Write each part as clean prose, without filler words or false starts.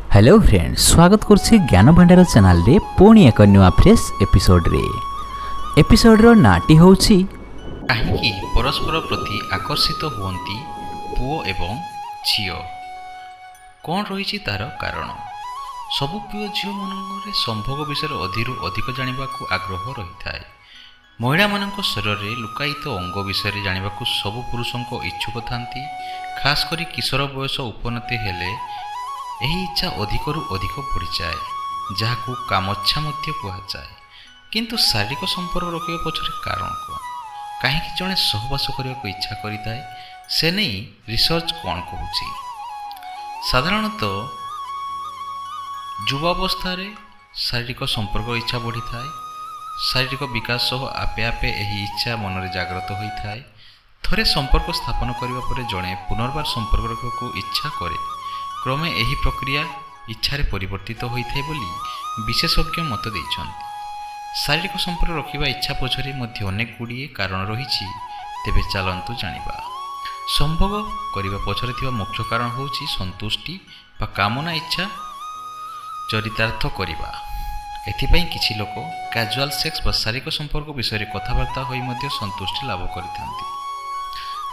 Hello friends, स्वागत करछि ज्ञान भंडार चैनल रे पुणी एक नुआ फ्रेश एपिसोड रो नाटी होछि काहींकि परस्पर प्रति आकर्षित हुअंती पुओ एवं झियो। कौन रही तार कारण? सबु पुओ झियो मानंगरे संभोग विषय अधिरु अधिक जानिबाकू आग्रह रही थाए। महिला मानक शरीर रे लुकायित अंग विषय जानिबाकू सबु पुरुषों इच्छुक थांती। खास करी किशोर बयस उपनति हेले एही इच्छा अधिकरू अधिक बढ़ी जाए, जहाकू कामच्छा मध्य कुहाଯାଏ। किंतु शारीरिक संपर्क रखिबा पछरे कारण कौन? कहीं जड़े सहवास करने को इच्छा करिताए, से नहीं रिसर्च कौन कहूँ? साधारणतः युवावस्था शारीरिक संपर्क इच्छा बढ़ी थाए। शारीरिक विकास सह आपे आपे एही इच्छा मन में जागृत होता है। थरे संपर्क स्थापन करने पर जड़े पुनर्बार संपर्क रखा को इच्छा करे। क्रमे एही प्रक्रिया इच्छारे परिवर्तित होता है बोली विशेषज्ञ मत देइछन्ति। शारीरिक संपर्क रखिबा इच्छा पछरे मध्य अनेक गुड़िए कारण रही। तेबे चलंतु जानिबा। संभोग करिबा पछरे थिबा मुख्य कारण होउछि संतुष्टि बा कामना इच्छा चरितार्थ करिबा। एथिपई किछि लोक कैजुअल सेक्स बा शारीरिक संपर्क विषय कथबार्ता होई मध्य संतुष्टि लाभ करिथांती।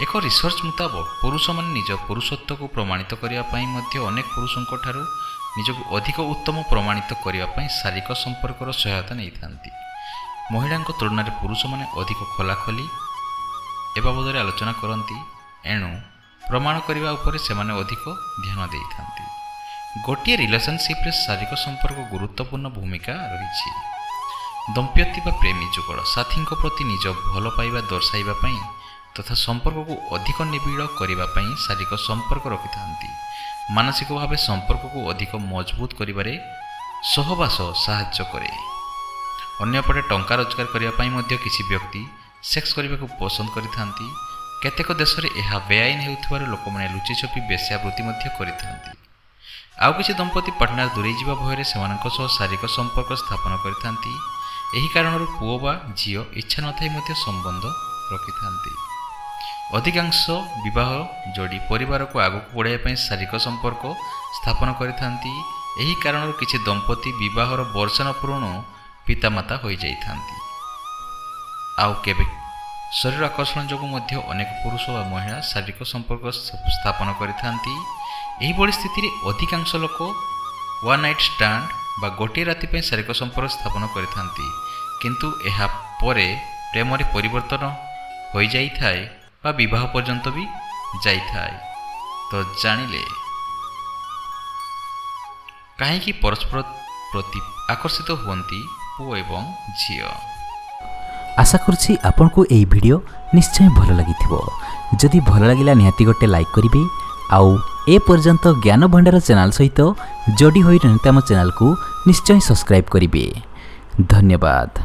एक रिसर्च मुताबक पुरुष माने निज पुरुषत्व को प्रमाणित करने मध्य अनेक पुरुषों ठारू निजक अधिक उत्तम प्रमाणित करने शारीरिक संपर्कर सहायता नहीं थांती। महिला तुलन में पुरुष माने अधिक खोलाखोली ए बाबद आलोचना करती। एणु प्रमाण करने उपर से अधिक ध्यान दे थांती। गोटे रिलेशनशिप रे शारीरिक संपर्क गुरुत्वपूर्ण भूमिका रही। दंपति बा प्रेमी जुगल साथी प्रति निज भल पाइबा दर्शाइबा तथा संपर्क को अधिक निबिड़ करने शारीरिक संपर्क रखि थांती। मानसिक भाव संपर्क को अधिक मजबूत करिबारे सहवास साहाय्य करे। अन्यपटे टंका रोजगार करने मध्य किसी व्यक्ति सेक्स करने को पसंद करिथांती। केतेक देश में यह बेआईन हेउथिबार लोक माने लुचि छपि बेश्यावृत्ति मध्य करिथांती। आउ किछि दंपति पार्टनर दूरे जीवा भय सेमानक सह शारीरिक संपर्क स्थापन करिथांती। एही कारणରୁ पुओ बा झियो इच्छा नथाई मध्य संबंध रखिथांती। अधिकांश विवाह जोड़ी परिवार को आगक बढ़ाई शारीरिक संपर्क स्थापन करिथांती। एही कारणରୁ किछि दंपति विवाहर वर्ष न पूर्ण पितामाता हो जाइथांती। आउ केबे शरीर आकर्षण जोगु मध्य अनेक पुरुष व महिला शारीरिक संपर्क स्थापन करिथांती। एही बड़ी स्थिति रे अधिकांश लोक वन नाइट स्टैंड बा गोटे राति पे शारीरिक संपर्क स्थापन करिथांती। किंतु एहा परे प्रेम रे परिवर्तन हो जाई थाए बा विवाह पर्यंत भी जाई थाए। तो जानिले कहीं परस्पर प्रति आकर्षित हुअंती पुओ एवं झियो। आशा करछि आपन को एई वीडियो निश्चय भल लागिथिबो। जदि भल लागिला निहाती गोटे लाइक करिवे। आउ ए पर्यंत ज्ञान भंडार चैनल सहित जोड़ी होई रहते आम चैनल को निश्चय सब्सक्राइब करिवे। धन्यवाद।